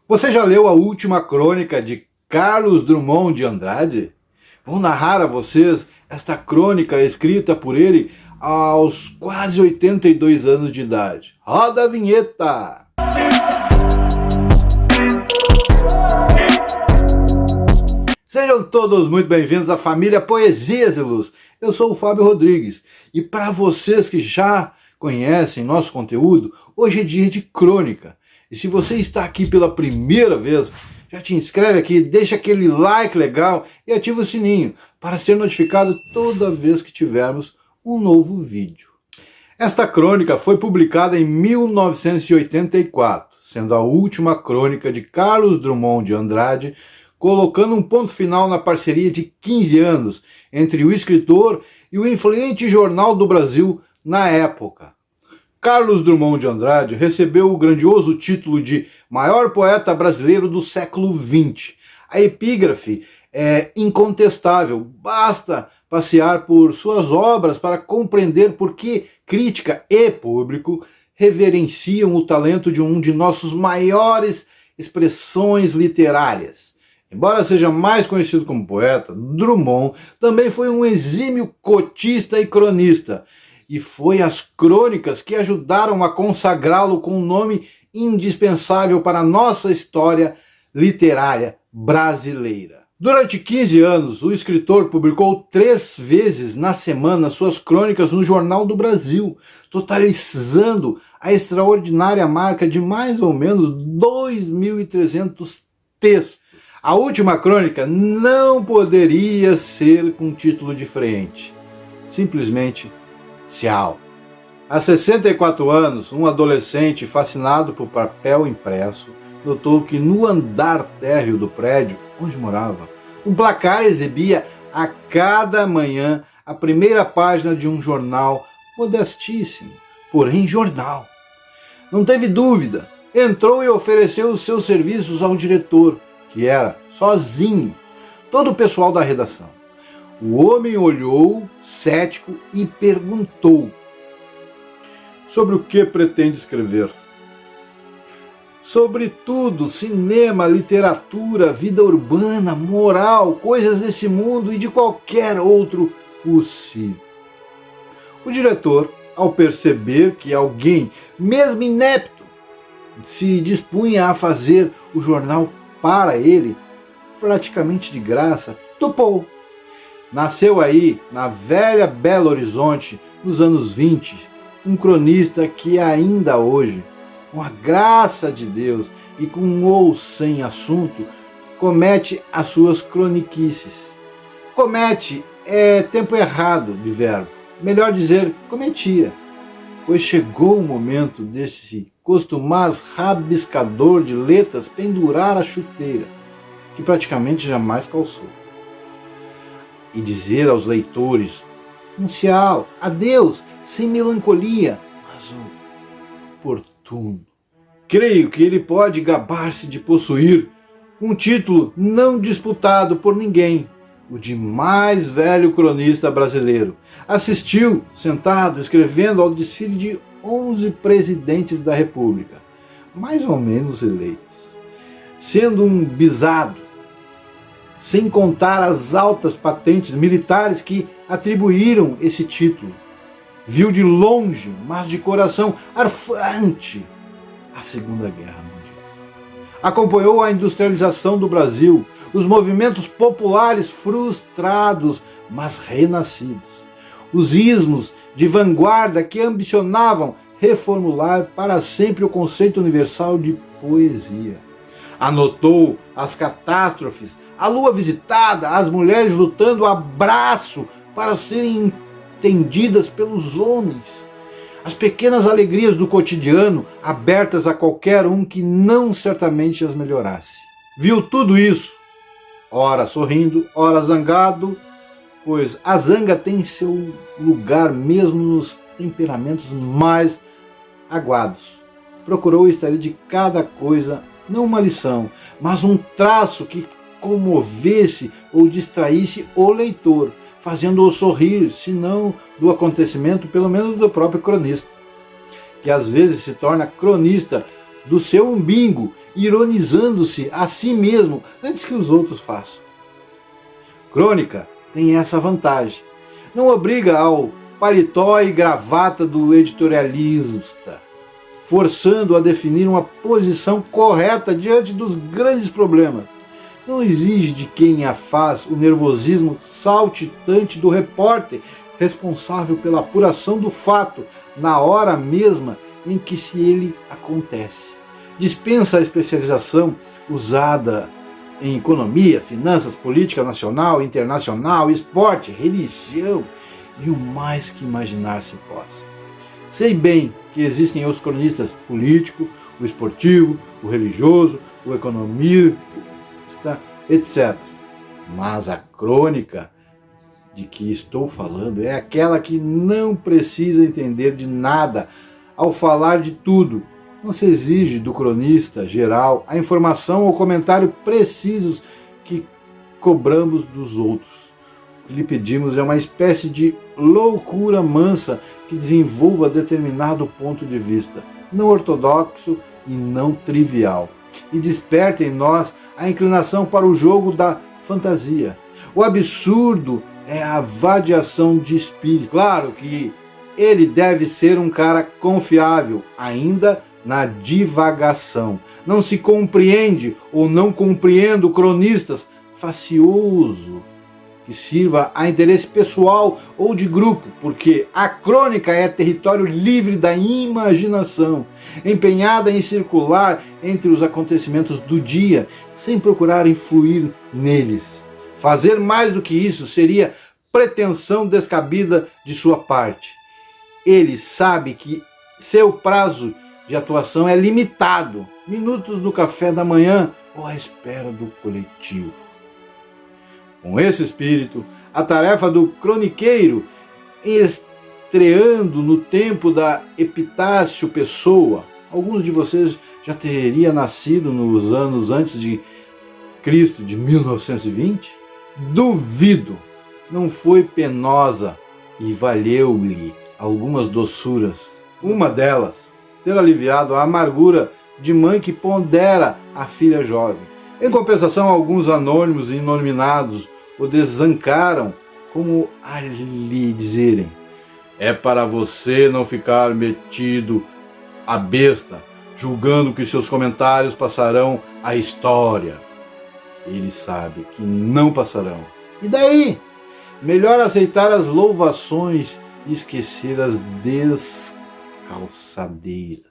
Você já leu a última crônica de Carlos Drummond de Andrade? Vou narrar a vocês esta crônica escrita por ele aos quase 82 anos de idade. Roda a vinheta! Sejam todos muito bem-vindos à família Poesias e Luz. Eu sou o Fábio Rodrigues e para vocês que já conhecem nosso conteúdo, hoje é dia de crônica. E se você está aqui pela primeira vez, já te inscreve aqui, deixa aquele like legal e ativa o sininho para ser notificado toda vez que tivermos um novo vídeo. Esta crônica foi publicada em 1984, sendo a última crônica de Carlos Drummond de Andrade, colocando um ponto final na parceria de 15 anos entre o escritor e o influente jornal do Brasil na época. Carlos Drummond de Andrade recebeu o grandioso título de maior poeta brasileiro do século XX. A epígrafe é incontestável, basta passear por suas obras para compreender por que crítica e público reverenciam o talento de um de nossos maiores expressões literárias. Embora seja mais conhecido como poeta, Drummond também foi um exímio cotista e cronista, e foi as crônicas que ajudaram a consagrá-lo com um nome indispensável para a nossa história literária brasileira. Durante 15 anos, o escritor publicou 3 vezes na semana suas crônicas no Jornal do Brasil, totalizando a extraordinária marca de mais ou menos 2.300 textos. A última crônica não poderia ser com título diferente. Simplesmente Ciao. Há 64 anos, um adolescente fascinado por papel impresso notou que no andar térreo do prédio onde morava, um placar exibia a cada manhã a primeira página de um jornal modestíssimo, porém jornal. Não teve dúvida, entrou e ofereceu os seus serviços ao diretor, que era sozinho, todo o pessoal da redação. O homem olhou, cético, e perguntou: sobre o que pretende escrever? Sobre tudo, cinema, literatura, vida urbana, moral, coisas desse mundo e de qualquer outro possível. O diretor, ao perceber que alguém, mesmo inepto, se dispunha a fazer o jornal para ele, praticamente de graça, topou. Nasceu aí, na velha Belo Horizonte, nos anos 20, um cronista que ainda hoje, com a graça de Deus e com ou sem assunto, comete as suas croniquices. Comete é tempo errado de verbo, melhor dizer, cometia, pois chegou o momento desse costumaz rabiscador de letras pendurar a chuteira, que praticamente jamais calçou, e dizer aos leitores um ciao, adeus, sem melancolia, mas oportuno. Creio que ele pode gabar-se de possuir um título não disputado por ninguém, o de mais velho cronista brasileiro. Assistiu, sentado, escrevendo ao desfile de 11 presidentes da República, mais ou menos eleitos, sendo um bisado, sem contar as altas patentes militares que atribuíram esse título. Viu de longe, mas de coração arfante, a Segunda Guerra Mundial. Acompanhou a industrialização do Brasil, os movimentos populares frustrados, mas renascidos, os ismos de vanguarda que ambicionavam reformular para sempre o conceito universal de poesia. Anotou as catástrofes, a lua visitada, as mulheres lutando a braço para serem entendidas pelos homens, as pequenas alegrias do cotidiano abertas a qualquer um que não certamente as melhorasse. Viu tudo isso, ora sorrindo, ora zangado, pois a zanga tem seu lugar mesmo nos temperamentos mais aguados. Procurou extrair de cada coisa não uma lição, mas um traço que comovesse ou distraísse o leitor, fazendo-o sorrir, se não do acontecimento, pelo menos do próprio cronista, que às vezes se torna cronista do seu umbigo, ironizando-se a si mesmo antes que os outros façam. Crônica tem essa vantagem. Não obriga ao paletó e gravata do editorialista, forçando a definir uma posição correta diante dos grandes problemas. Não exige de quem a faz o nervosismo saltitante do repórter, responsável pela apuração do fato na hora mesma em que ele acontece. Dispensa a especialização usada em economia, finanças, política nacional, internacional, esporte, religião e o mais que imaginar se possa. Sei bem que existem os cronistas político, o esportivo, o religioso, o economista, etc. Mas a crônica de que estou falando é aquela que não precisa entender de nada ao falar de tudo. Não se exige do cronista geral a informação ou comentário precisos que cobramos dos outros. O que lhe pedimos é uma espécie de loucura mansa que desenvolva determinado ponto de vista, não ortodoxo e não trivial, e desperte em nós a inclinação para o jogo da fantasia. O absurdo é a vadiação de espírito. Claro que ele deve ser um cara confiável, ainda na divagação. Não se compreende ou não compreendo cronistas facioso que sirva a interesse pessoal ou de grupo, porque a crônica é território livre da imaginação, empenhada em circular entre os acontecimentos do dia, sem procurar influir neles. Fazer mais do que isso seria pretensão descabida de sua parte. Ele sabe que seu prazo de atuação é limitado, minutos no café da manhã ou à espera do coletivo. Com esse espírito, a tarefa do croniqueiro, estreando no tempo da Epitácio Pessoa, alguns de vocês já teriam nascido nos anos antes de Cristo, de 1920? Duvido, não foi penosa e valeu-lhe algumas doçuras. Uma delas, ter aliviado a amargura de mãe que pondera a filha jovem. Em compensação, alguns anônimos e inominados o desancaram, como a lhe dizerem: é para você não ficar metido a besta, julgando que seus comentários passarão à história. Ele sabe que não passarão. E daí? Melhor aceitar as louvações e esquecer as descalçadeiras.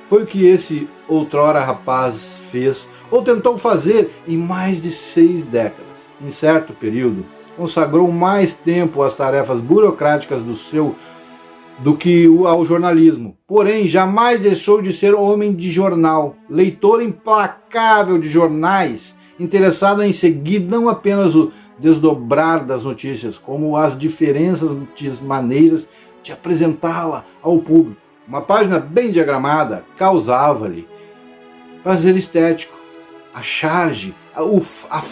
Foi o que esse outrora rapaz fez, ou tentou fazer, em mais de 6 décadas. Em certo período, consagrou mais tempo às tarefas burocráticas do que ao jornalismo. Porém, jamais deixou de ser homem de jornal, leitor implacável de jornais, interessado em seguir não apenas o desdobrar das notícias, como as diferentes maneiras de apresentá-la ao público. Uma página bem diagramada causava-lhe prazer estético. A charge, a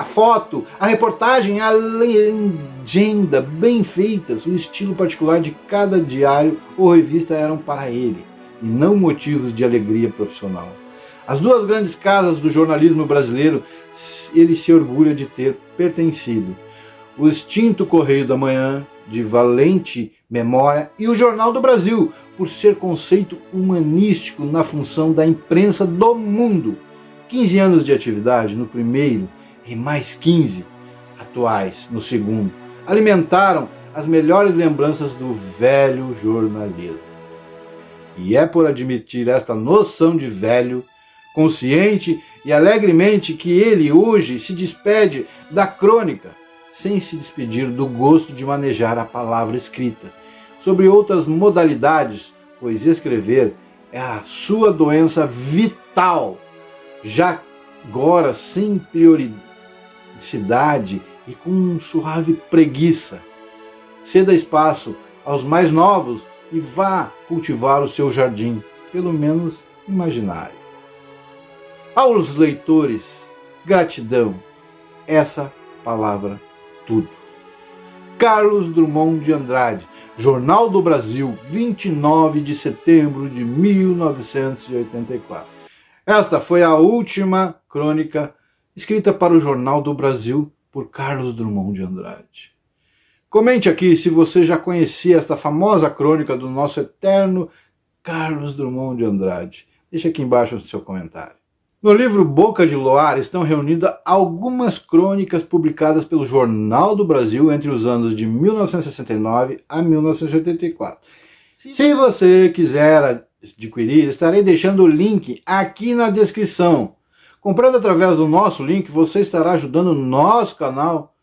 foto, a reportagem, a legenda bem feitas, o estilo particular de cada diário ou revista eram para ele, e não motivos de alegria profissional. As duas grandes casas do jornalismo brasileiro ele se orgulha de ter pertencido: o extinto Correio da Manhã, de valente memória, e o Jornal do Brasil, por ser conceito humanístico na função da imprensa do mundo. 15 anos de atividade no primeiro e mais 15 atuais no segundo alimentaram as melhores lembranças do velho jornalismo. E é por admitir esta noção de velho, consciente e alegremente, que ele hoje se despede da crônica, sem se despedir do gosto de manejar a palavra escrita, sobre outras modalidades, pois escrever é a sua doença vital, já agora sem periodicidade e com suave preguiça. Ceda espaço aos mais novos e vá cultivar o seu jardim, pelo menos imaginário. Aos leitores, gratidão, essa palavra tudo. Carlos Drummond de Andrade, Jornal do Brasil, 29 de setembro de 1984. Esta foi a última crônica escrita para o Jornal do Brasil por Carlos Drummond de Andrade. Comente aqui se você já conhecia esta famosa crônica do nosso eterno Carlos Drummond de Andrade. Deixe aqui embaixo o seu comentário. No livro Boca de Loar estão reunidas algumas crônicas publicadas pelo Jornal do Brasil entre os anos de 1969 a 1984. Se você quiser adquirir, estarei deixando o link aqui na descrição. Comprando através do nosso link, você estará ajudando o nosso canal.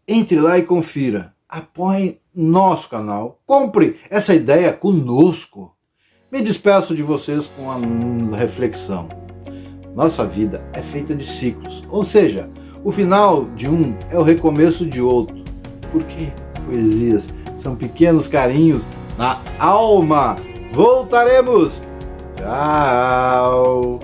Entre lá e confira. Apoie nosso canal. Compre essa ideia conosco. Me despeço de vocês com uma reflexão. Nossa vida é feita de ciclos, ou seja, o final de um é o recomeço de outro. Porque poesias são pequenos carinhos na alma. Voltaremos! Tchau!